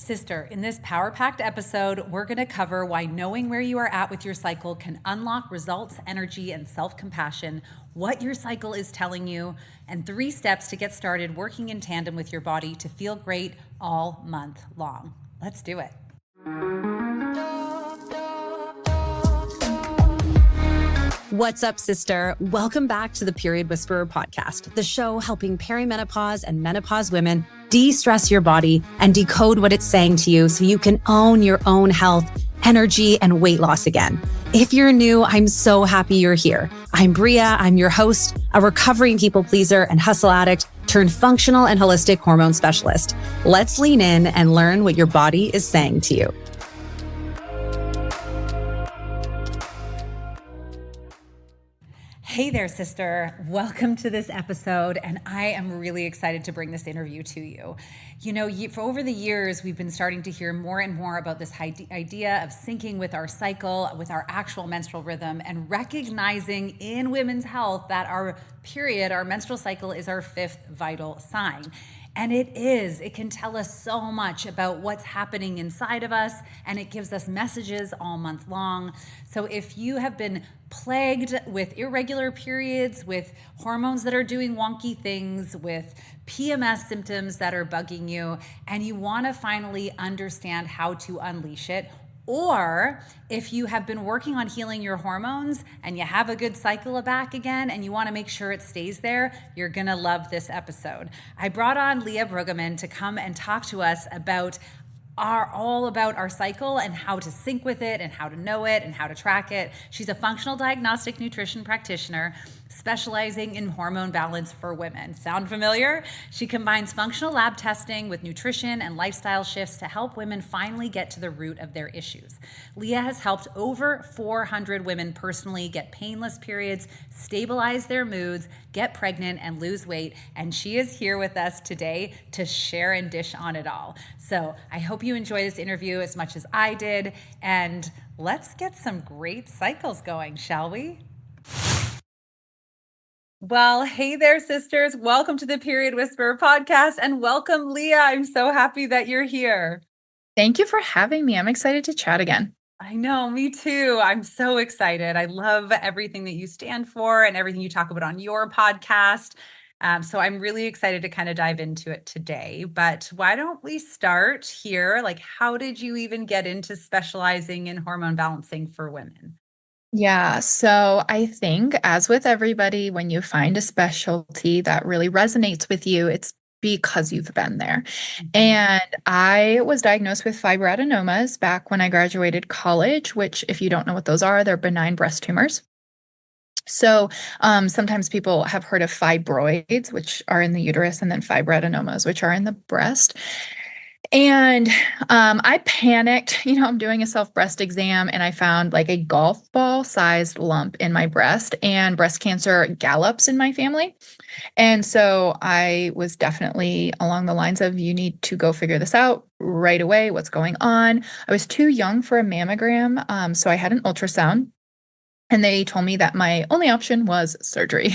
Sister, in this power-packed episode, we're going to cover why knowing where you are at with your cycle can unlock results, energy, and self-compassion, what your cycle is telling you, and 3 steps to get started working in tandem with your body to feel great all month long. Let's do it. What's up, sister? Welcome back to the Period Whisperer podcast, the show helping perimenopause and menopause women de-stress your body and decode what it's saying to you so you can own your own health, energy, and weight loss again. If you're new, I'm so happy you're here. I'm Bria. I'm your host, a recovering people pleaser and hustle addict turned functional and holistic hormone specialist. Let's lean in and learn what your body is saying to you. Hey there, sister. Welcome to this episode, and I am really excited to bring this interview to you. You know, for over the years, we've been starting to hear more and more about this idea of syncing with our cycle, with our actual menstrual rhythm, and recognizing in women's health that our period, our menstrual cycle, is our 5th vital sign. And it can tell us so much about what's happening inside of us, and it gives us messages all month long. So if you have been plagued with irregular periods, with hormones that are doing wonky things, with PMS symptoms that are bugging you, and you want to finally understand how to unleash it, or if you have been working on healing your hormones and you have a good cycle back again and you want to make sure it stays there, you're going to love this episode. I brought on Leah Brueggemann to come and talk to us about all about our cycle and how to sync with it and how to know it and how to track it. She's a functional diagnostic nutrition practitioner specializing in hormone balance for women. Sound familiar? She combines functional lab testing with nutrition and lifestyle shifts to help women finally get to the root of their issues. Leah has helped over 400 women personally get painless periods, stabilize their moods, get pregnant, and lose weight. And she is here with us today to share and dish on it all. So I hope you enjoy this interview as much as I did. And let's get some great cycles going, shall we? Well, hey there, sisters. Welcome to the Period Whisperer podcast, and welcome, Leah. I'm so happy that you're here. Thank you for having me. I'm excited to chat again. I know, me too. I'm so excited. I love everything that you stand for and everything you talk about on your podcast. So I'm really excited to kind of dive into it today. But why don't we start here? Like, how did you even get into specializing in hormone balancing for women? Yeah, so I think, as with everybody, when you find a specialty that really resonates with you, it's because you've been there. And I was diagnosed with fibroadenomas back when I graduated college, which, if you don't know what those are, they're benign breast tumors. So sometimes people have heard of fibroids, which are in the uterus, and then fibroadenomas, which are in the breast. And I panicked. I'm doing a self-breast exam, and I found like a golf ball sized lump in my breast, and breast cancer gallops in my family. And so I was definitely along the lines of, you need to go figure this out right away. What's going on? I was too young for a mammogram. So I had an ultrasound, and they told me that my only option was surgery.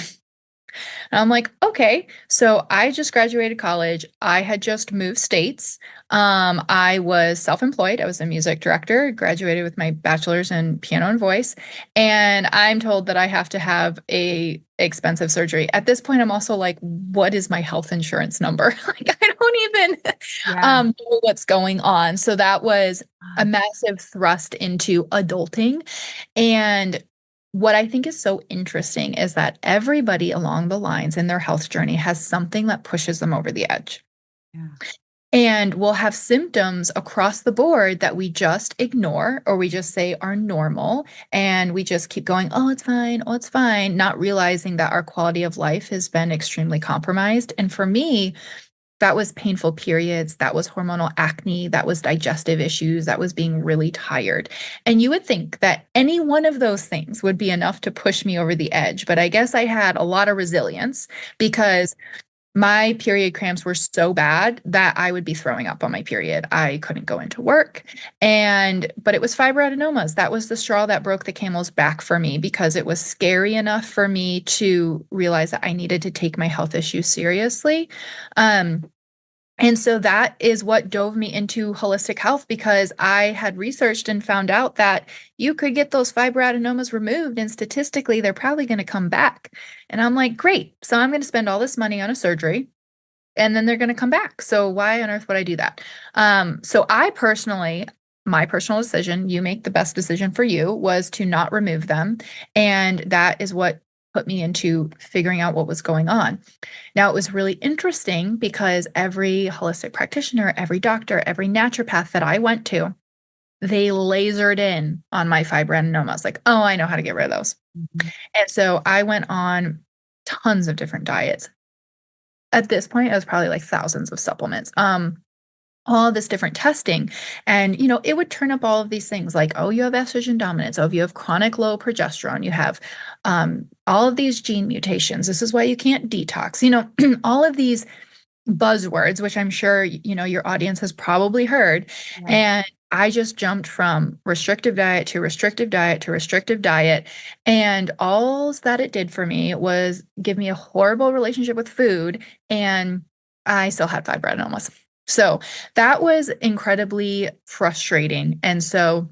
And I'm like, okay. So I just graduated college. I had just moved states. I was self-employed. I was a music director, graduated with my bachelor's in piano and voice. And I'm told that I have to have a expensive surgery. At this point, I'm also like, what is my health insurance number? Like, I don't even know what's going on. So that was a massive thrust into adulting. And what I think is so interesting is that everybody along the lines in their health journey has something that pushes them over the edge. Yeah. And we'll have symptoms across the board that we just ignore, or we just say are normal. And we just keep going, oh, it's fine, not realizing that our quality of life has been extremely compromised. And for me, that was painful periods, that was hormonal acne, that was digestive issues, that was being really tired. And you would think that any one of those things would be enough to push me over the edge. But I guess I had a lot of resilience, because my period cramps were so bad that I would be throwing up on my period. I couldn't go into work. But it was fibroadenomas. That was the straw that broke the camel's back for me, because it was scary enough for me to realize that I needed to take my health issues seriously. And so that is what dove me into holistic health, because I had researched and found out that you could get those fibroadenomas removed and statistically they're probably going to come back. And I'm like, great. So I'm going to spend all this money on a surgery and then they're going to come back. So why on earth would I do that? So I personally, my personal decision, you make the best decision for you, was to not remove them. And that is what put me into figuring out what was going on. Now, it was really interesting because every holistic practitioner, every doctor, every naturopath that I went to, they lasered in on my fibroadenomas. Like, oh, I know how to get rid of those. Mhm. And so I went on tons of different diets. At this point, it was probably like thousands of supplements. All this different testing. And, it would turn up all of these things like, oh, you have estrogen dominance. Oh, you have chronic low progesterone. You have all of these gene mutations. This is why you can't detox. All of these buzzwords, which I'm sure, your audience has probably heard. Yeah. And I just jumped from restrictive diet to restrictive diet to restrictive diet. And all that it did for me was give me a horrible relationship with food. And I still had fibroadenomas. So that was incredibly frustrating. And so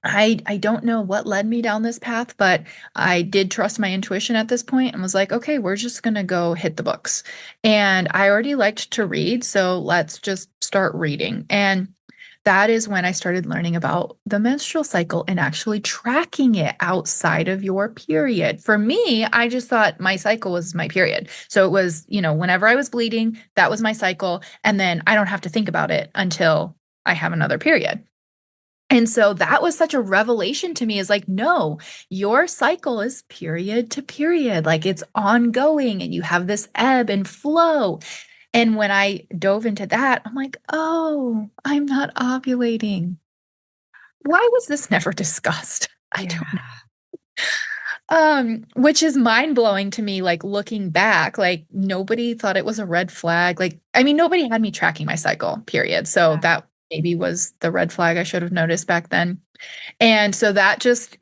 I don't know what led me down this path, but I did trust my intuition at this point and was like, okay, we're just going to go hit the books. And I already liked to read, so let's just start reading. And that is when I started learning about the menstrual cycle and actually tracking it outside of your period. For me, I just thought my cycle was my period. So it was, whenever I was bleeding, that was my cycle. And then I don't have to think about it until I have another period. And so that was such a revelation to me, is like, no, your cycle is period to period. Like, it's ongoing and you have this ebb and flow. And when I dove into that, I'm like, oh, I'm not ovulating. Why was this never discussed? I Yeah. don't know. Which is mind blowing to me, like looking back, like nobody thought it was a red flag. Like, I mean, nobody had me tracking my cycle, period. So Yeah. that maybe was the red flag I should have noticed back then. And so that just,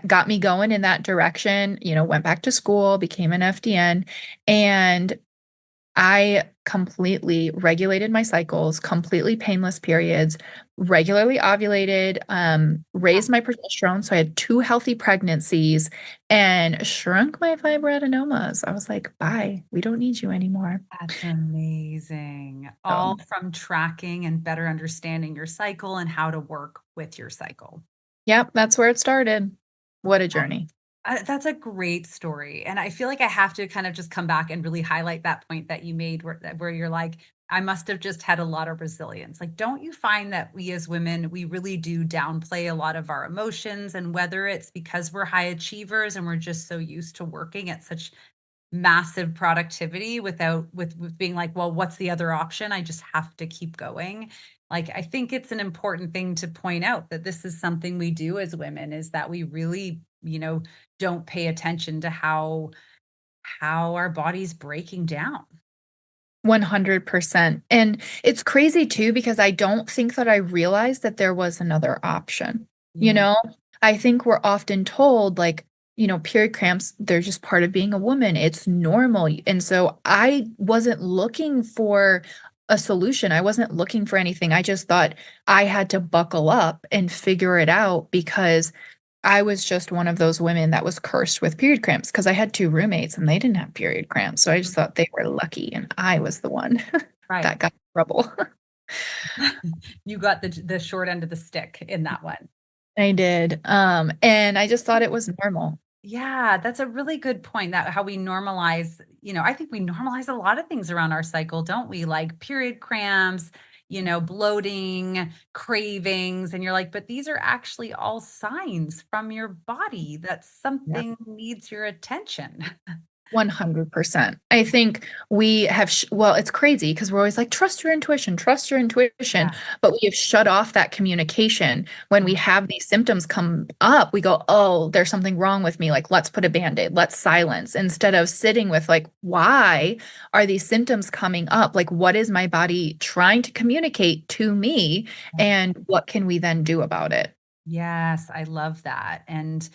got me going in that direction, went back to school, became an FDN, and I completely regulated my cycles, completely painless periods, regularly ovulated, raised my progesterone. So I had 2 healthy pregnancies and shrunk my fibroadenomas. I was like, bye, we don't need you anymore. That's amazing. So, All from tracking and better understanding your cycle and how to work with your cycle. yep, that's where it started. What a journey. That's a great story, and I feel like I have to kind of just come back and really highlight that point that you made where you're like, "I must have just had a lot of resilience." Like, don't you find that we as women, we really do downplay a lot of our emotions, and whether it's because we're high achievers and we're just so used to working at such massive productivity without with being like, "Well, what's the other option? I just have to keep going." Like, I think it's an important thing to point out that this is something we do as women, is that we really, don't pay attention to how our body's breaking down. 100%. And it's crazy too, because I don't think that I realized that there was another option. You Yeah. know, I think we're often told, like, period cramps, they're just part of being a woman. It's normal. And so I wasn't looking for a solution. I wasn't looking for anything. I just thought I had to buckle up and figure it out, because I was just one of those women that was cursed with period cramps, because I had 2 roommates and they didn't have period cramps. So I just thought they were lucky and I was the one Right. that got in trouble. You got the short end of the stick in that one. I did. And I just thought it was normal. Yeah, that's a really good point, that how we normalize, I think we normalize a lot of things around our cycle, don't we? Like period cramps, bloating, cravings, and you're like, but these are actually all signs from your body that Yeah. something needs your attention. 100%. I think we have, well, it's crazy because we're always like, trust your intuition. Yeah. But we have shut off that communication. When we have these symptoms come up, we go, oh, there's something wrong with me. Like, let's put a band-aid, let's silence, instead of sitting with, like, why are these symptoms coming up? Like, what is my body trying to communicate to me? And what can we then do about it? Yes, I love that. And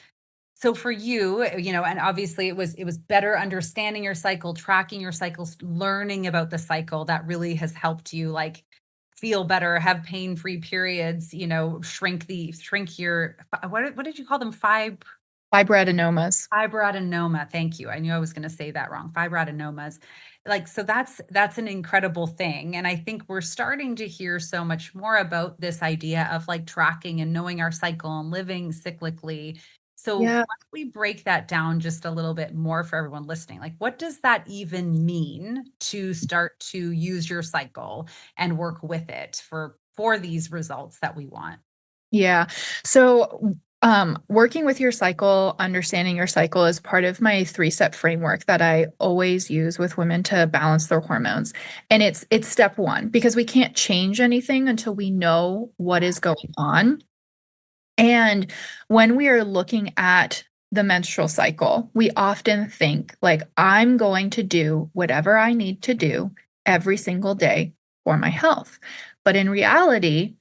So for you, and obviously it was better understanding your cycle, tracking your cycles, learning about the cycle that really has helped you like feel better, have pain-free periods, shrink your what did you call them? Fibroadenomas. Fibroadenoma, thank you. I knew I was gonna say that wrong. Fibroadenomas. Like, so that's an incredible thing, and I think we're starting to hear so much more about this idea of, like, tracking and knowing our cycle and living cyclically. So, why Yeah. don't we break that down just a little bit more for everyone listening? Like, what does that even mean to start to use your cycle and work with it for these results that we want? Yeah. So, working with your cycle, understanding your cycle is part of my three-step framework that I always use with women to balance their hormones. And it's step one because we can't change anything until we know what is going on. And when we are looking at the menstrual cycle, we often think like I'm going to do whatever I need to do every single day for my health. But in reality,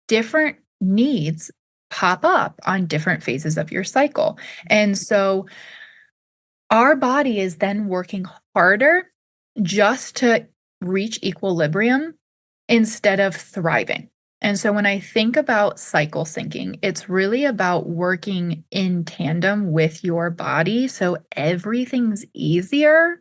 different needs pop up on different phases of your cycle. And so our body is then working harder just to reach equilibrium instead of thriving. And so when I think about cycle syncing, it's really about working in tandem with your body so everything's easier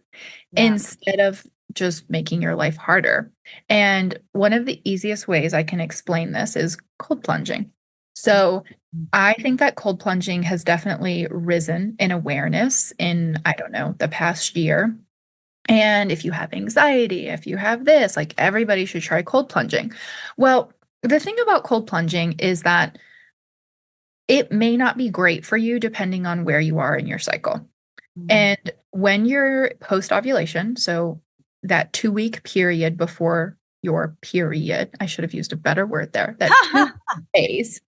Yeah. instead of just making your life harder. And one of the easiest ways I can explain this is cold plunging. So I think that cold plunging has definitely risen in awareness in, I don't know, the past year. And if you have anxiety, if you have this, like everybody should try cold plunging. Well, the thing about cold plunging is that it may not be great for you depending on where you are in your cycle. Mm. And when you're post ovulation, so that 2 week period before your period, I should have used a better word there, that 2 days,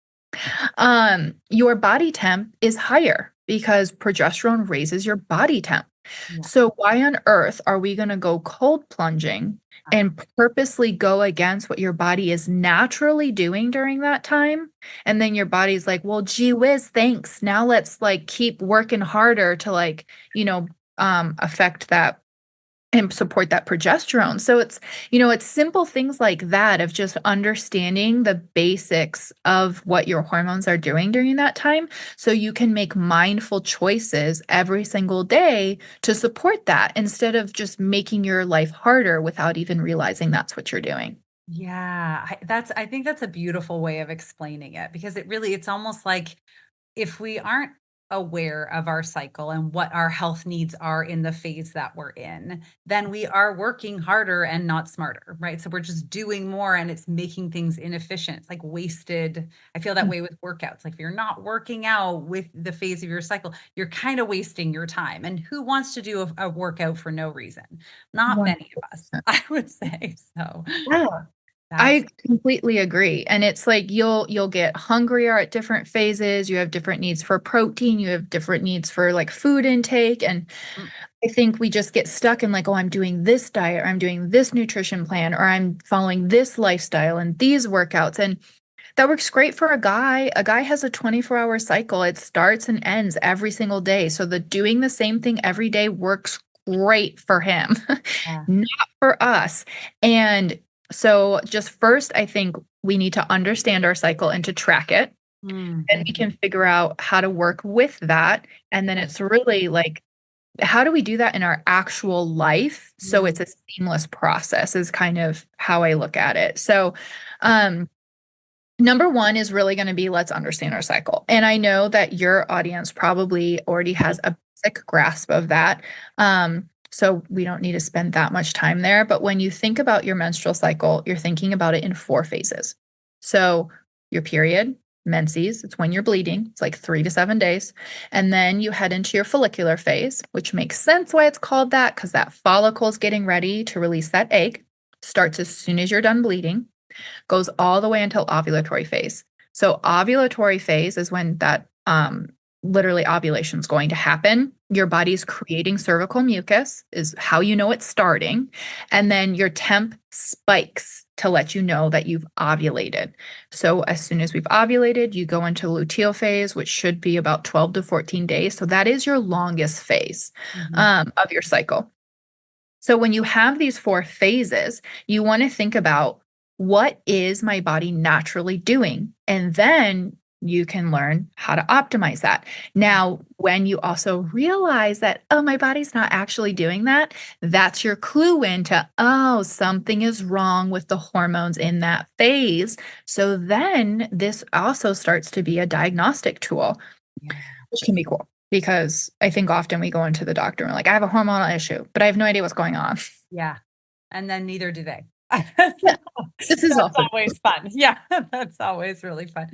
your body temp is higher because progesterone raises your body temp. Yeah. So why on earth are we going to go cold plunging and purposely go against what your body is naturally doing during that time? And then your body's like, well, gee whiz, thanks. Now let's like keep working harder to like, affect that and support that progesterone. So it's simple things like that of just understanding the basics of what your hormones are doing during that time so you can make mindful choices every single day to support that instead of just making your life harder without even realizing that's what you're doing. Yeah, I think that's a beautiful way of explaining it because it's almost like if we aren't aware of our cycle and what our health needs are in the phase that we're in, then we are working harder and not smarter, right? So we're just doing more and it's making things inefficient. It's like wasted. I feel that way with workouts. Like if you're not working out with the phase of your cycle, you're kind of wasting your time. And who wants to do a workout for no reason? Not many of us, 100%. I would say. So Yeah. that's I completely agree, and it's like you'll get hungrier at different phases, you have different needs for protein, you have different needs for, like, food intake, and mm, I think we just get stuck in, like, "Oh, I'm doing this diet, or I'm doing this nutrition plan, or I'm following this lifestyle and these workouts," and that works great for a guy. A guy has a 24-hour cycle, it starts and ends every single day, so the doing the same thing every day works great for him, yeah. not for us, and so, just first, I think we need to understand our cycle and to track it. Then we Mhm. can figure out how to work with that. And then it's really like, how do we do that in our actual life? So Mm, it's a seamless process, is kind of how I look at it. So, um, number one is really going to be let's understand our cycle. And I know that your audience probably already has a basic grasp of that. So we don't need to spend that much time there. But when you think about your menstrual cycle, you're thinking about it in four phases. So your period, menses, it's when you're bleeding, it's like 3 to 7 days. And then you head into your follicular phase, which makes sense why it's called that, because that follicle is getting ready to release that egg. Starts as soon as you're done bleeding, goes all the way until ovulatory phase. So ovulatory phase is when that literally ovulation is going to happen. your body's creating cervical mucus, is how you know it's starting. And then your temp spikes to let you know that you've ovulated. So as soon as we've ovulated, you go into luteal phase, which should be about 12 to 14 days. So that is your longest phase of your cycle. So when you have these 4 phases, you want to think about, what is my body naturally doing? And then you can learn how to optimize that. Now, when you also realize that, oh, my body's not actually doing that, that's your clue into, oh, something is wrong with the hormones in that phase. So then this also starts to be a diagnostic tool, Yeah. which can be cool. Because I think often we go into the doctor and we're like, I have a hormonal issue, but I have no idea what's going on. Yeah. And then neither do they. Yeah, this is That's also always fun. Yeah, that's always really fun.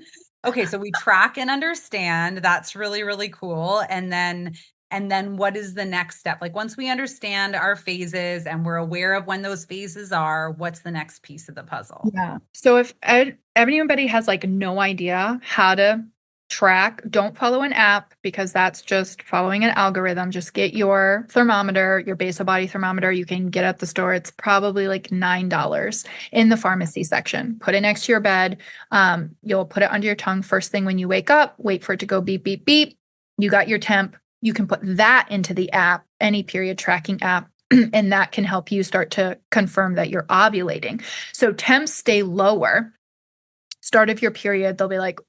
Okay, so we track and understand. That's really, really cool. And then what is the next step? Like once we understand our phases and we're aware of when those phases are, what's the next piece of the puzzle? Yeah. So if anybody has like no idea how to track, don't follow an app, because that's just following an algorithm. Just get your thermometer, your basal body thermometer. You can get at the store. It's probably like $9 in the pharmacy section. Put it next to your bed. You'll put it under your tongue first thing when you wake up. Wait for it to go beep, beep, beep. You got your temp. You can put that into the app, any period tracking app. And that can help you start to confirm that you're ovulating. So temps stay lower. Start of your period, they'll be like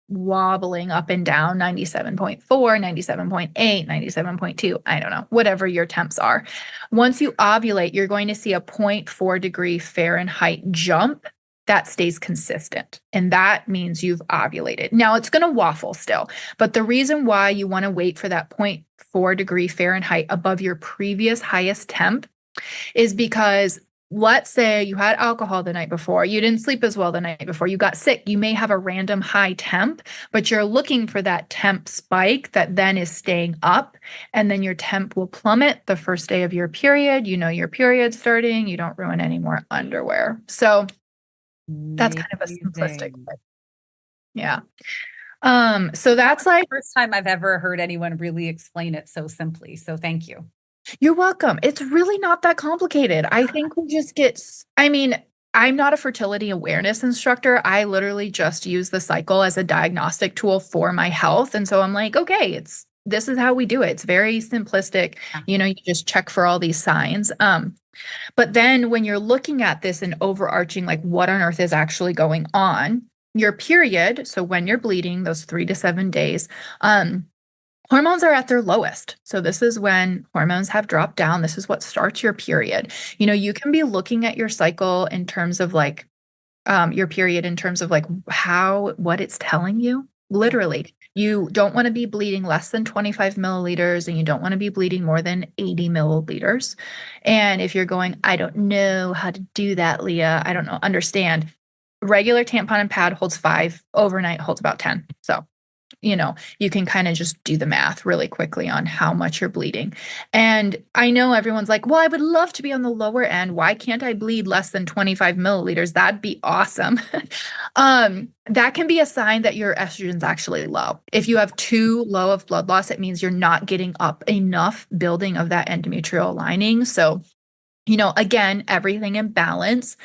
wobbling up and down, 97.4, 97.8, 97.2. I don't know, whatever your temps are. Once you ovulate, you're going to see a 0.4 degree Fahrenheit jump that stays consistent. And that means you've ovulated. Now it's going to waffle still, but the reason why you want to wait for that 0.4 degree Fahrenheit above your previous highest temp is because, let's say you had alcohol the night before, you didn't sleep as well the night before, you got sick, you may have a random high temp, but you're looking for that temp spike that then is staying up, and then your temp will plummet the first day of your period. You know your period's starting, you don't ruin any more underwear. So that's kind of a simplistic Amazing. way. Yeah. So that's like, First time I've ever heard anyone really explain it so simply. So thank you. you're welcome. It's really not that complicated. I think we just get, I mean, I'm not a fertility awareness instructor. I literally just use the cycle as a diagnostic tool for my health. And so I'm like, okay, this is how we do it. It's very simplistic. Yeah. You just check for all these signs. But then when you're looking at this and overarching, like what on earth is actually going on, your period, so when you're bleeding, those 3 to 7 days, hormones are at their lowest. So this is when hormones have dropped down. This is what starts your period. You can be looking at your cycle in terms of like your period, in terms of like what it's telling you. Literally, you don't want to be bleeding less than 25 milliliters, and you don't want to be bleeding more than 80 milliliters. And if you're going, I don't know how to do that, Leah, I don't know, understand. Regular tampon and pad holds 5, overnight holds about 10. So you can kind of just do the math really quickly on how much you're bleeding. And I know everyone's like, well, I would love to be on the lower end. Why can't I bleed less than 25 milliliters? That'd be awesome. That can be a sign that your estrogen's actually low. If you have too low of blood loss, it means you're not getting up enough building of that endometrial lining. So again, everything in balance.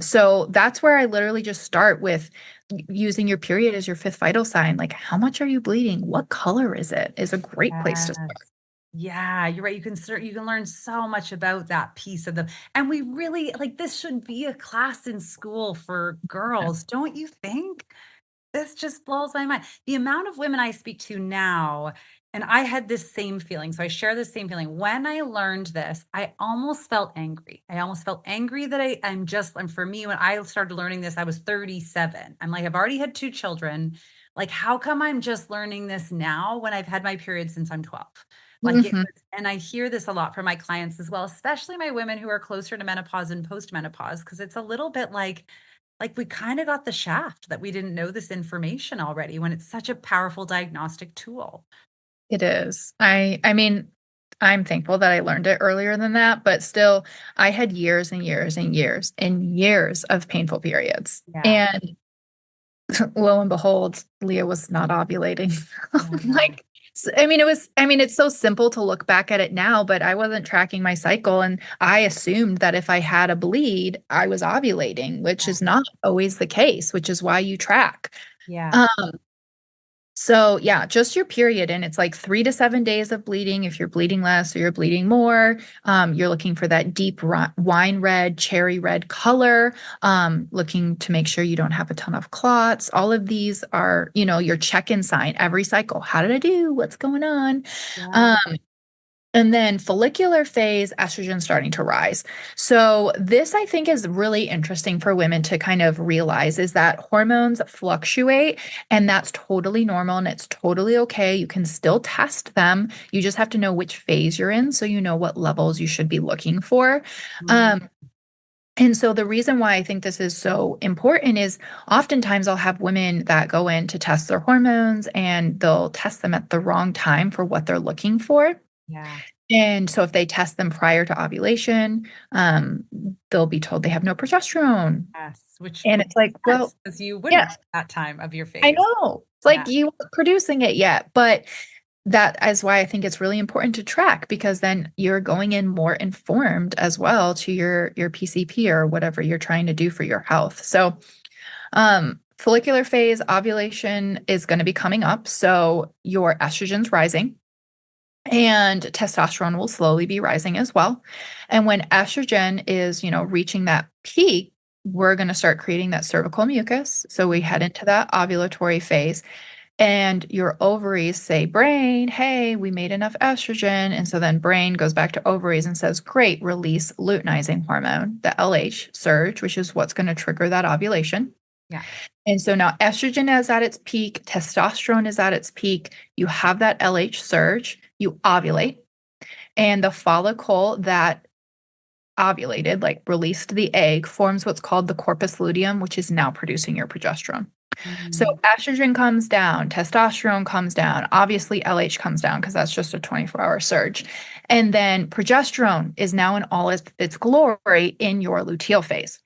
So that's where I literally just start with using your period as your 5th vital sign. Like, how much are you bleeding? What color is it? Is a great place to start. Yeah, you're right. You can learn so much about that piece of and we really like this should be a class in school for girls, don't you think? This just blows my mind. The amount of women I speak to now, and I had this same feeling. So I share this same feeling. When I learned this, I almost felt angry. I almost felt angry that and for me, when I started learning this, I was 37. I'm like, I've already had 2 children. Like, how come I'm just learning this now when I've had my period since I'm 12? And I hear this a lot from my clients as well, especially my women who are closer to menopause and postmenopause, because it's a little bit like we kind of got the shaft that we didn't know this information already when it's such a powerful diagnostic tool. It is. I mean, I'm thankful that I learned it earlier than that, but still, I had years and years and years and years of painful periods. Yeah. And lo and behold, Leah was not ovulating. Yeah. Like, It's so simple to look back at it now, but I wasn't tracking my cycle. And I assumed that if I had a bleed, I was ovulating, which is not always the case, which is why you track. Yeah. Um, so yeah, just your period. And it's like 3 to 7 days of bleeding. If you're bleeding less or you're bleeding more, you're looking for that deep wine red, cherry red color, looking to make sure you don't have a ton of clots. All of these are, your check-in sign every cycle. How did I do? What's going on? Yeah. And then follicular phase, estrogen starting to rise. So this I think is really interesting for women to kind of realize is that hormones fluctuate and that's totally normal and it's totally okay. You can still test them. You just have to know which phase you're in so you know what levels you should be looking for. Mm. And so the reason why I think this is so important is oftentimes I'll have women that go in to test their hormones and they'll test them at the wrong time for what they're looking for. Yeah. And so if they test them prior to ovulation, they'll be told they have no progesterone. Yes. Which And it's like, well, because you wouldn't yeah, at that time of your phase. I know. It's Yeah. like you weren't producing it yet, but that is why I think it's really important to track because then you're going in more informed as well to your PCP or whatever you're trying to do for your health. So, follicular phase ovulation is going to be coming up. So your estrogen's rising. And testosterone will slowly be rising as well. And when estrogen is, reaching that peak, we're going to start creating that cervical mucus. So we head into that ovulatory phase. And your ovaries say, brain, hey, we made enough estrogen. And so then brain goes back to ovaries and says, great, release luteinizing hormone, the LH surge, which is what's going to trigger that ovulation. Yeah. And so now estrogen is at its peak, testosterone is at its peak. You have that LH surge, you ovulate, and the follicle that ovulated, like released the egg, forms what's called the corpus luteum, which is now producing your progesterone. So estrogen comes down, testosterone comes down, obviously LH comes down because that's just a 24-hour surge. And then progesterone is now in all its glory in your luteal phase.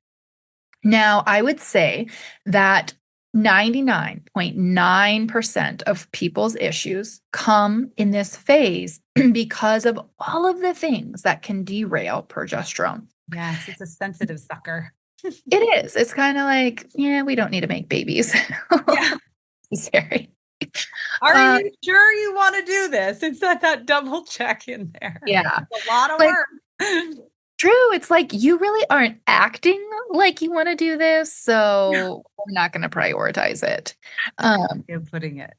Now, I would say that 99.9% of people's issues come in this phase because of all of the things that can derail progesterone. Yes, it's a sensitive sucker. It is. It's kind of like, yeah, we don't need to make babies. Yeah. Necessary. Are you sure you want to do this? It's that double check in there. Yeah. It's a lot of Like, work. True. It's like you really aren't acting like you want to do this, so we're not going to prioritize it. You're putting it.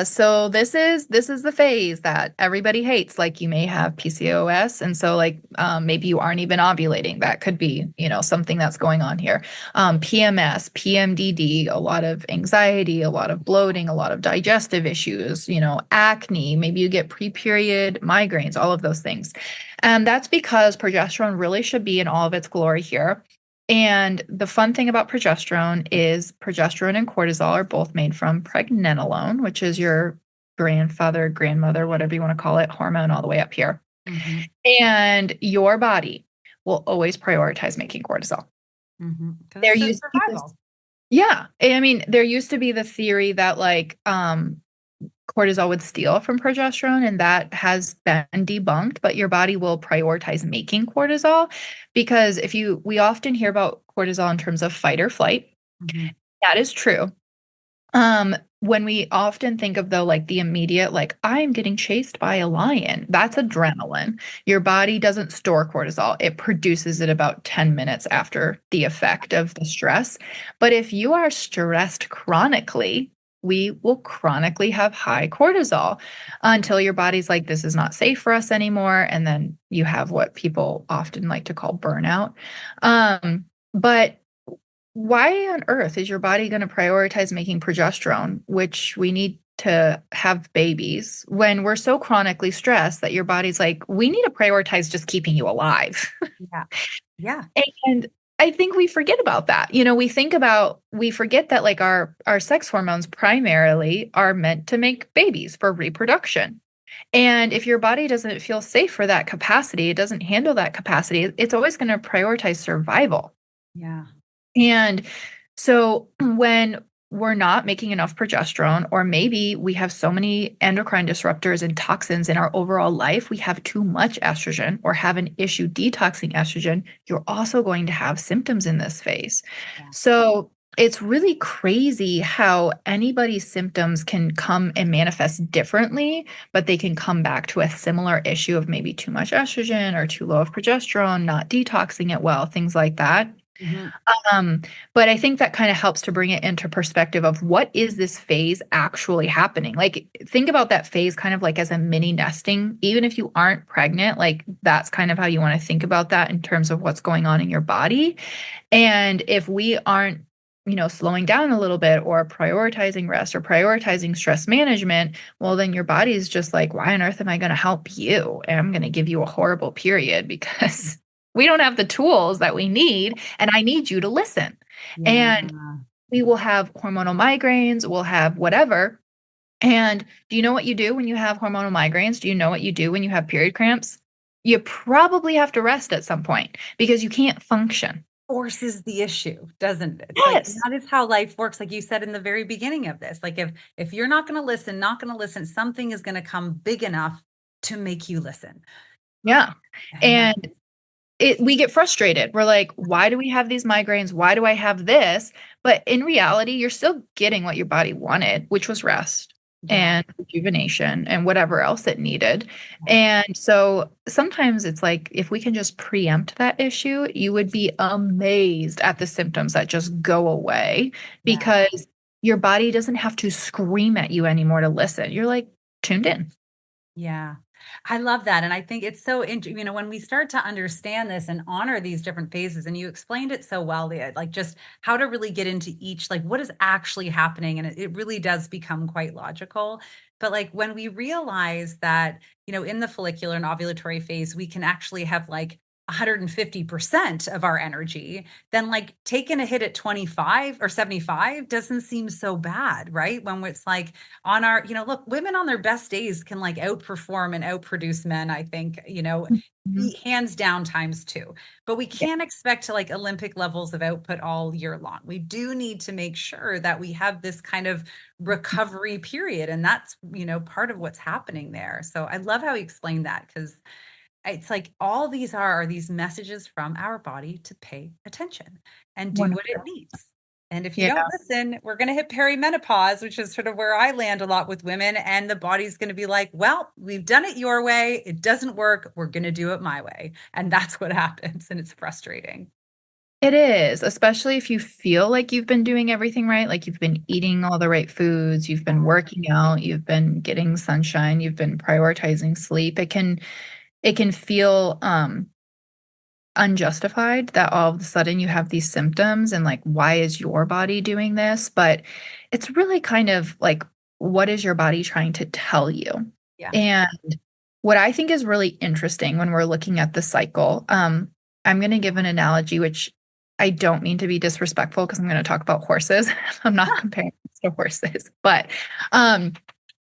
So this is the phase that everybody hates. Like you may have PCOS, and so maybe you aren't even ovulating. That could be something that's going on here. PMS, PMDD, a lot of anxiety, a lot of bloating, a lot of digestive issues. Acne. Maybe you get pre-period migraines. All of those things, and that's because progesterone really should be in all of its glory here. And the fun thing about progesterone is progesterone and cortisol are both made from pregnenolone, which is your grandfather, grandmother, whatever you want to call it, hormone all the way up here. Mm-hmm. And your body will always prioritize making cortisol. Mm-hmm. There used to be there used to be the theory that cortisol would steal from progesterone, and that has been debunked, but your body will prioritize making cortisol because we often hear about cortisol in terms of fight or flight. Mm-hmm. That is true. When we often think of the immediate, I'm getting chased by a lion, that's adrenaline. Your body doesn't store cortisol. It produces it about 10 minutes after the effect of the stress. But if you are stressed chronically, we will chronically have high cortisol until your body's like, this is not safe for us anymore. And then you have what people often like to call burnout. But why on earth is your body going to prioritize making progesterone, which we need to have babies, when we're so chronically stressed that your body's like, we need to prioritize just keeping you alive? Yeah. Yeah. And I think we forget about that. We forget that our sex hormones primarily are meant to make babies for reproduction. And if your body doesn't feel safe for that capacity, it doesn't handle that capacity, it's always going to prioritize survival. Yeah. And so when we're not making enough progesterone, or maybe we have so many endocrine disruptors and toxins in our overall life, we have too much estrogen or have an issue detoxing estrogen, you're also going to have symptoms in this phase. Yeah. So it's really crazy how anybody's symptoms can come and manifest differently, but they can come back to a similar issue of maybe too much estrogen or too low of progesterone, not detoxing it well, things like that. Mhm. Um, but I think that kind of helps to bring it into perspective of what is this phase actually happening? Like, think about that phase kind of like as a mini nesting. Even if you aren't pregnant, like that's kind of how you want to think about that in terms of what's going on in your body. And if we aren't, slowing down a little bit or prioritizing rest or prioritizing stress management, well, then your body is just like, why on earth am I going to help you? And I'm going to give you a horrible period because we don't have the tools that we need, and I need you to listen. Yeah. And we will have hormonal migraines, we'll have whatever. And do you know what you do when you have hormonal migraines? Do you know what you do when you have period cramps? You probably have to rest at some point because you can't function. Forces the issue, doesn't it? It's like Yes. that is how life works, like you said in the very beginning of this. Like if you're not gonna listen, not gonna listen, something is gonna come big enough to make you listen. Yeah. And that And we get frustrated. We're like, why do we have these migraines? Why do I have this? But in reality, you're still getting what your body wanted, which was rest yeah. and rejuvenation and whatever else it needed. Yeah. And so sometimes it's like, if we can just preempt that issue, you would be amazed at the symptoms that just go away Yeah. because your body doesn't have to scream at you anymore to listen. You're like tuned in. Yeah. I love that. And I think it's so, when we start to understand this and honor these different phases, and you explained it so well, Leah, like just how to really get into each, like what is actually happening. And it really does become quite logical. But like when we realize that, in the follicular and ovulatory phase, we can actually have like 150% of our energy, then like taking a hit at 25 or 75 doesn't seem so bad, right? When it's like, on our, look, women on their best days can like outperform and outproduce men, I think, Mhm. hands down times two. But we Yeah. can't expect to like Olympic levels of output all year long. We do need to make sure that we have this kind of recovery period. And that's, part of what's happening there. So I love how he explained that, because it's like all these are these messages from our body to pay attention and do what it 100. needs. And if you Yeah. don't listen, we're going to hit perimenopause, which is sort of where I land a lot with women. And the body's going to be like, well, we've done it your way. It doesn't work. We're going to do it my way. And that's what happens. And it's frustrating. It is, especially if you feel like you've been doing everything right, like you've been eating all the right foods, you've been working out, you've been getting sunshine, you've been prioritizing sleep. It can feel unjustified that all of a sudden you have these symptoms and like why is your body doing this? But it's really kind of like what is your body trying to tell you? Yeah. And what I think is really interesting when we're looking at the cycle, I'm going to give an analogy, which I don't mean to be disrespectful because I'm going to talk about horses. I'm not comparing this to horses, but um,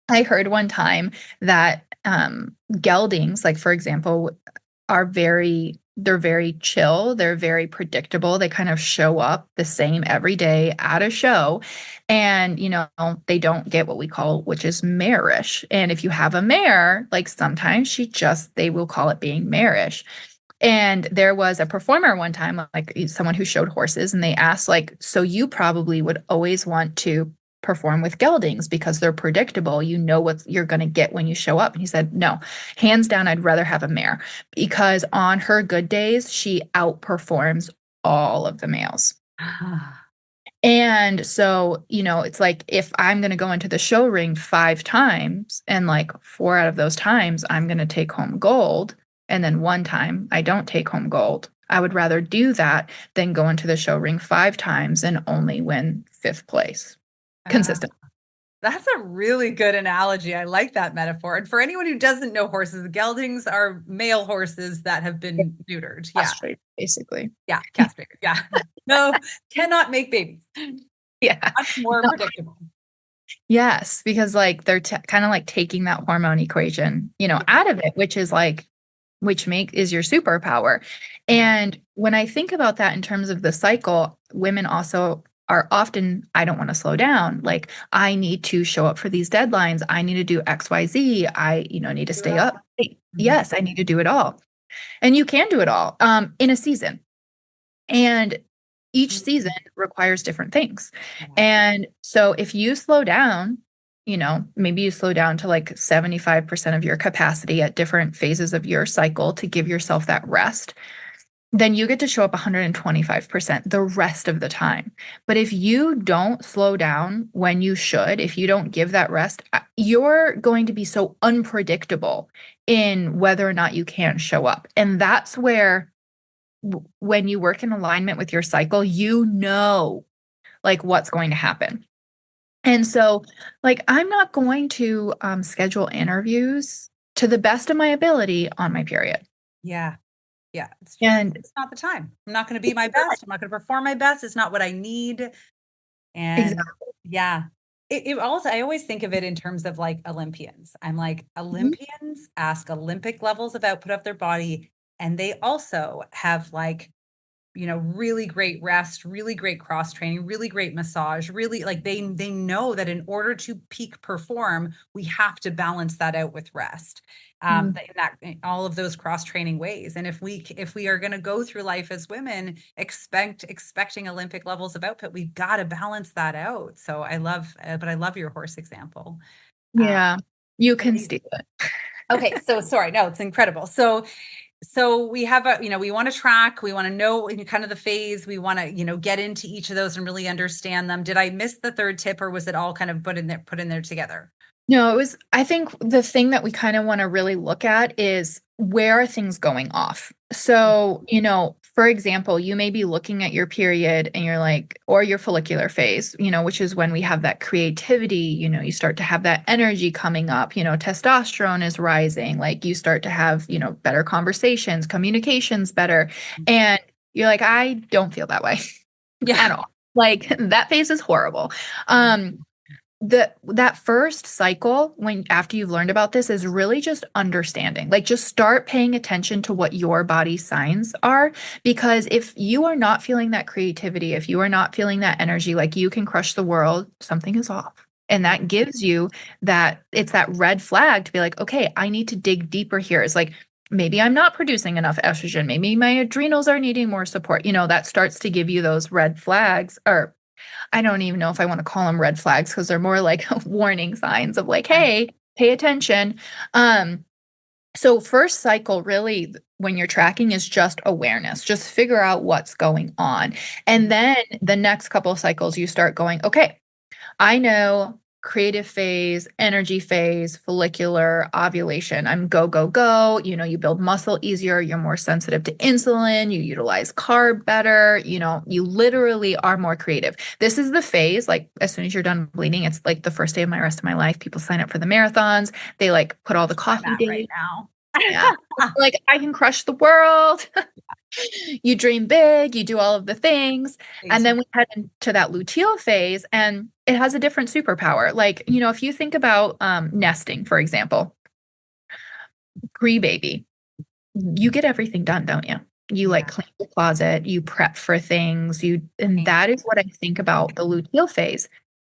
I heard one time that geldings, like for example, they're very chill, they're very predictable. They kind of show up the same every day at a show. And, they don't get what we call, which is marish. And if you have a mare, like sometimes they will call it being marish. And there was a performer one time, like someone who showed horses, and they asked, like, so you probably would always want to perform with geldings because they're predictable. You know what you're going to get when you show up. And he said, no, hands down, I'd rather have a mare because on her good days, she outperforms all of the males. And so, it's like if I'm going to go into the show ring 5 times and like 4 out of those times I'm going to take home gold, and then 1 time I don't take home gold, I would rather do that than go into the show ring 5 times and only win 5th place Uh, consistently. That's a really good analogy. I like that metaphor. And for anyone who doesn't know horses, geldings are male horses that have been neutered. Yeah. Castrate, basically. Yeah. Castrated. Yeah. No, cannot make babies. Yeah. Much more No, predictable. yes, because like they're kind of like taking that hormone equation, out of it, which is your superpower. Yeah. And when I think about that in terms of the cycle, women also are often, I don't want to slow down. Like, I need to show up for these deadlines. I need to do XYZ. I, need to Do it stay all. up. Mhm. Yes, I need to do it all. And you can do it all in a season. And each season Mhm. requires different things. Yeah. And so if you slow down, maybe you slow down to like 75% of your capacity at different phases of your cycle to give yourself that rest, then you get to show up 125% the rest of the time. But if you don't slow down when you should, if you don't give that rest, you're going to be so unpredictable in whether or not you can show up. And that's where when you work in alignment with your cycle, like what's going to happen. And so, like, I'm not going to schedule interviews to the best of my ability on my period. Yeah. Yeah. And It's not the time. I'm not going to be my best. I'm not going to perform my best. It's not what I need. And exactly. yeah, it also, I always think of it in terms of like Olympians. I'm like, Mhm. Olympians ask Olympic levels of output of their body, and they also have like, really great rest, really great cross training, really great massage, really like they know that in order to peak perform, we have to balance that out with rest. Mm. In all of those cross training ways. And if we are going to go through life as women expecting Olympic levels of output, we've got to balance that out. So but I love your horse example. Uh, Yeah, you can amazing. steal it. Okay, so sorry, no, it's incredible. So we have we want to track, we want to know kind of the phase, we want to, get into each of those and really understand them. Did I miss the third tip, or was it all kind of put in there together? No, I think the thing that we kind of want to really look at is where are things going off? So, for example, you may be looking at your period and you're like, or your follicular phase, which is when we have that creativity, you start to have that energy coming up, testosterone is rising, like you start to have, better conversations, communications better. And you're like, I don't feel that way at Yeah. all. Like that phase is horrible. Yeah. Um, that first cycle when after you've learned about this is really just understanding, like just start paying attention to what your body signs are, because if you are not feeling that creativity, if you are not feeling that energy, like you can crush the world, something is off. And that gives you it's that red flag to be like, okay, I need to dig deeper here. It's like, maybe I'm not producing enough estrogen, maybe my adrenals are needing more support, that starts to give you those red flags, or I don't even know if I want to call them red flags because they're more like warning signs of like, Yeah. hey, pay attention. Um, so first cycle really when you're tracking is just awareness. Just figure out what's going on. And then the next couple of cycles you start going, okay, I know creative phase, energy phase, follicular, ovulation. I'm go, go, go. You build muscle easier. You're more sensitive to insulin. You utilize carb better. You literally are more creative. This is the phase, like as soon as you're done bleeding, it's like the first day of my rest of my life. People sign up for the marathons. They like put all the I'm coffee at right dates. now. Yeah. Like I can crush the world. You dream big, you do all of the things, and then we head into that luteal phase, and it has a different superpower. Like, if you think about nesting, for example, pre-baby, you get everything done, don't you? You like Yeah. clean the closet, you prep for things, and that is what I think about the luteal phase.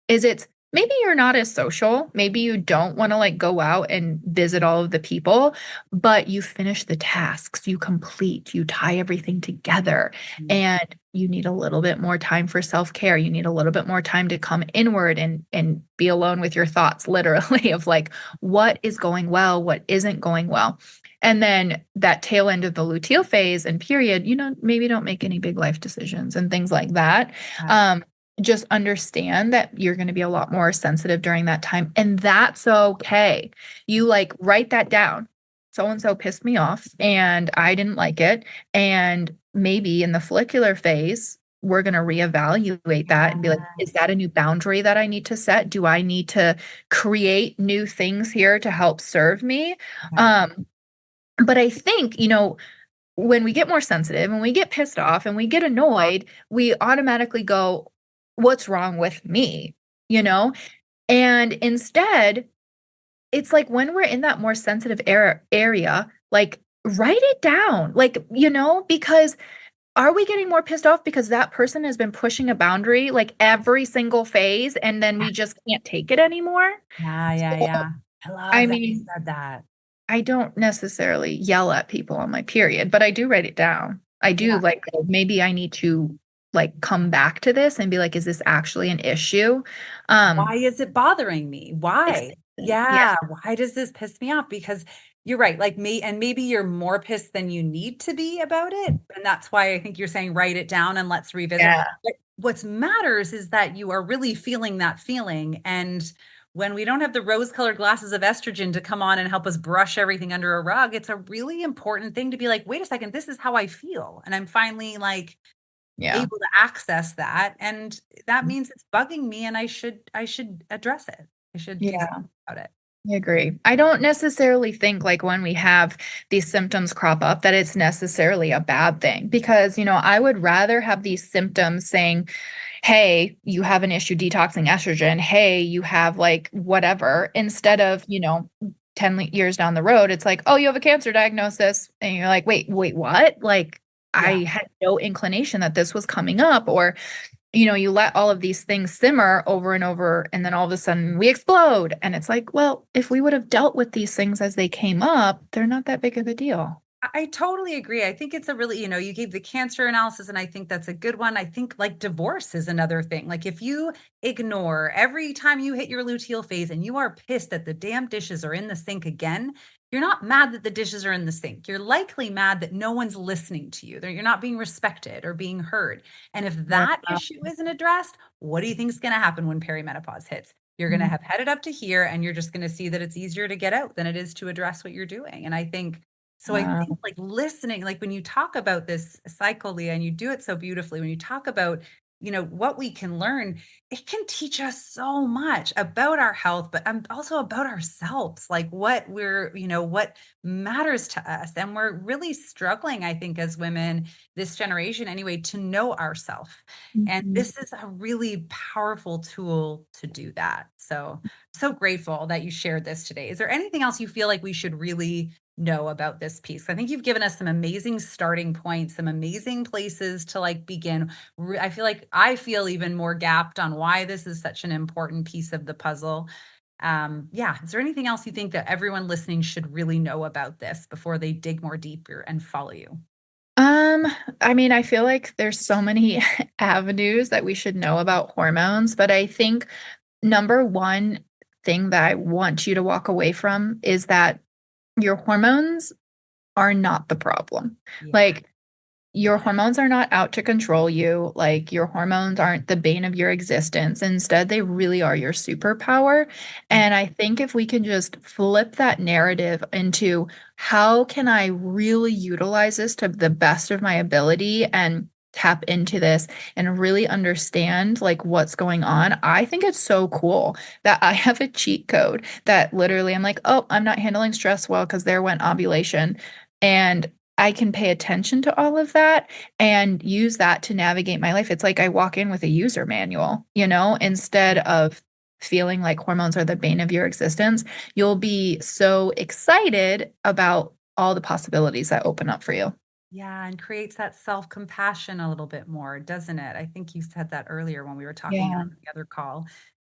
Is it's maybe you're not as social, maybe you don't wanna, like, go out and visit all of the people, but you finish the tasks, you complete, you tie everything together, Mhm. and you need a little bit more time for self-care, you need a little bit more time to come inward and be alone with your thoughts, literally, of, like, what is going well, what isn't going well, and then that tail end of the luteal phase and period, maybe don't make any big life decisions and things like that, Yeah. um, just understand that you're going to be a lot more sensitive during that time. And that's okay. You like write that down. So and so pissed me off and I didn't like it. And maybe in the follicular phase, we're going to reevaluate that and be like, is that a new boundary that I need to set? Do I need to create new things here to help serve me? Yeah. Um, but I think, when we get more sensitive and we get pissed off and we get annoyed, we automatically go, what's wrong with me? You know? And instead, it's like when we're in that more sensitive area, like write it down. Like, because are we getting more pissed off because that person has been pushing a boundary like every single phase and then we just can't take it anymore? Yeah, yeah, So, yeah. I I love that you mean, said that. I don't necessarily yell at people on my period, but I do write it down. I do Yeah. like, oh, maybe I need to like come back to this and be like, is this actually an issue? Why is it bothering me? Why? Exactly. Yeah. Yeah. Why does this piss me off? Because you're right. Like me, and maybe you're more pissed than you need to be about it. And that's why I think you're saying write it down and let's revisit. Yeah. But what matters is that you are really feeling that feeling. And when we don't have the rose-colored glasses of estrogen to come on and help us brush everything under a rug, it's a really important thing to be like, wait a second, this is how I feel. And I'm finally like Yeah. able to access that, and that means it's bugging me, and I should address it. I should do Yeah. something about it. I agree. I don't necessarily think like when we have these symptoms crop up that it's necessarily a bad thing because, I would rather have these symptoms saying, hey, you have an issue detoxing estrogen. Hey, you have like whatever, instead of, 10 years down the road, it's like, oh, you have a cancer diagnosis. And you're like, wait, what? Like, Yeah. I had no inclination that this was coming up, or you let all of these things simmer over and over, and then all of a sudden we explode. And it's like, well, if we would have dealt with these things as they came up, they're not that big of a deal. I totally agree. I think it's a really, you gave the cancer analysis, and I think that's a good one. I think like divorce is another thing. Like if you ignore every time you hit your luteal phase and you are pissed that the damn dishes are in the sink again, you're not mad that the dishes are in the sink. You're likely mad that no one's listening to you, that you're not being respected or being heard. And if Yeah. that issue isn't addressed, what do you think is going to happen when perimenopause hits? You're going to Mhm. have headed up to here, and you're just going to see that it's easier to get out than it is to address what you're doing. And I think so I think like listening, like when you talk about this cycle, Leah, and you do it so beautifully, when you talk about, what we can learn, it can teach us so much about our health, but also about ourselves, like what what matters to us. And we're really struggling, I think, as women, this generation anyway, to know ourselves. And Mhm. this is a really powerful tool to do that. So grateful that you shared this today. Is there anything else you feel like we should really know about this piece? I think you've given us some amazing starting points, some amazing places to like begin. I feel even more gapped on why this is such an important piece of the puzzle. Yeah. Is there anything else you think that everyone listening should really know about this before they dig more deeper and follow you? Um, I mean, I feel like there's so many avenues that we should know about hormones, but I think number one thing that I want you to walk away from is that your hormones are not the problem. Yeah. Like, your hormones are not out to control you. Like, your hormones aren't the bane of your existence. Instead, they really are your superpower. And I think if we can just flip that narrative into how can I really utilize this to the best of my ability and tap into this and really understand like what's going on. I think it's so cool that I have a cheat code that literally I'm like, oh, I'm not handling stress well because there went ovulation. And I can pay attention to all of that and use that to navigate my life. It's like I walk in with a user manual, instead of feeling like hormones are the bane of your existence. You'll be so excited about all the possibilities that open up for you. Yeah, and creates that self-compassion a little bit more, doesn't it? I think you said that earlier when we were talking Yeah. on the other call.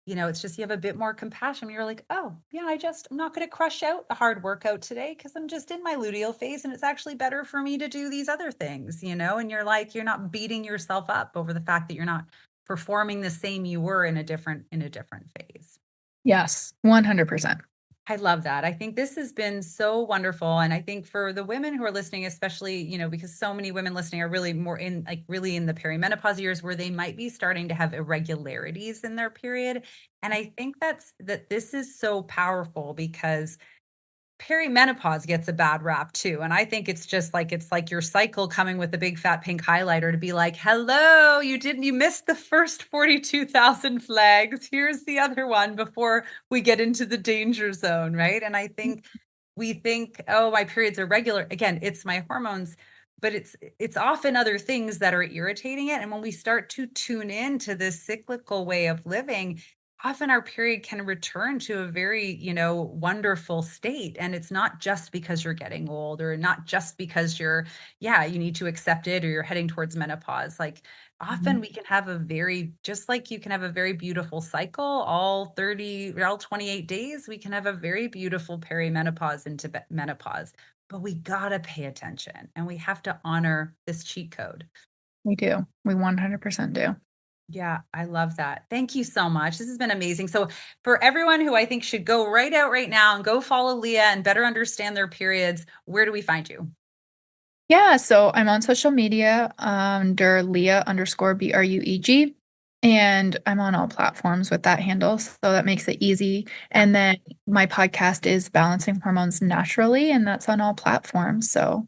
It's just you have a bit more compassion. You're like, oh, yeah, I'm not going to crush out a hard workout today because I'm just in my luteal phase and it's actually better for me to do these other things. And you're like, you're not beating yourself up over the fact that you're not performing the same you were in a different phase. Yes. 100%. I love that. I think this has been so wonderful. And I think for the women who are listening, especially, because so many women listening are really more in like really in the perimenopause years where they might be starting to have irregularities in their period. And I think that this is so powerful because perimenopause gets a bad rap too. And I think it's like your cycle coming with a big fat pink highlighter to be like, hello, you missed the first 42,000 flags. Here's the other one before we get into the danger zone. Right. And I think we think, oh, my periods are regular. Again, it's my hormones, but it's often other things that are irritating it. And when we start to tune in to this cyclical way of living, often our period can return to a very, wonderful state. And it's not just because you're getting old or not just because you need to accept it or you're heading towards menopause. Like often Mhm. we can have just like you can have a very beautiful cycle, all 28 days, we can have a very beautiful perimenopause into menopause. But we gotta pay attention and we have to honor this cheat code. We do. We 100% do. Yeah, I love that. Thank you so much. This has been amazing. So, for everyone who I think should go right out right now and go follow Leah and better understand their periods, where do we find you? Yeah, so I'm on social media under Leah_Bruegg, and I'm on all platforms with that handle, so that makes it easy. Yeah, And then my podcast is Balancing Hormones Naturally, and that's on all platforms, so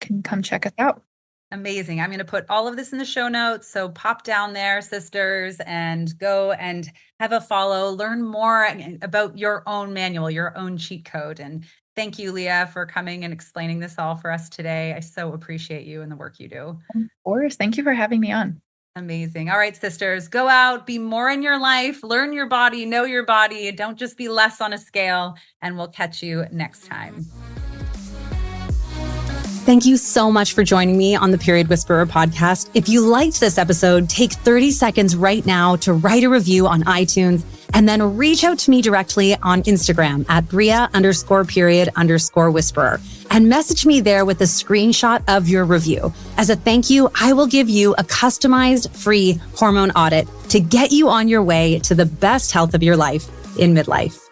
can come check us out. amazing. I'm going to put all of this in the show notes. So, pop down there, sisters, and go and have a follow, learn more about your own manual, your own cheat code. And thank you, Leah, for coming and explaining this all for us today. I so appreciate you and the work you do. Of course, thank you for having me on. Amazing. All right, sisters, go out, be more in your life, learn your body, know your body. Don't just be less on a scale. And we'll catch you next time. Thank you so much for joining me on the Period Whisperer podcast. If you liked this episode, take 30 seconds right now to write a review on iTunes and then reach out to me directly on Instagram at Bria_period_whisperer and message me there with a screenshot of your review. As a thank you, I will give you a customized free hormone audit to get you on your way to the best health of your life in midlife.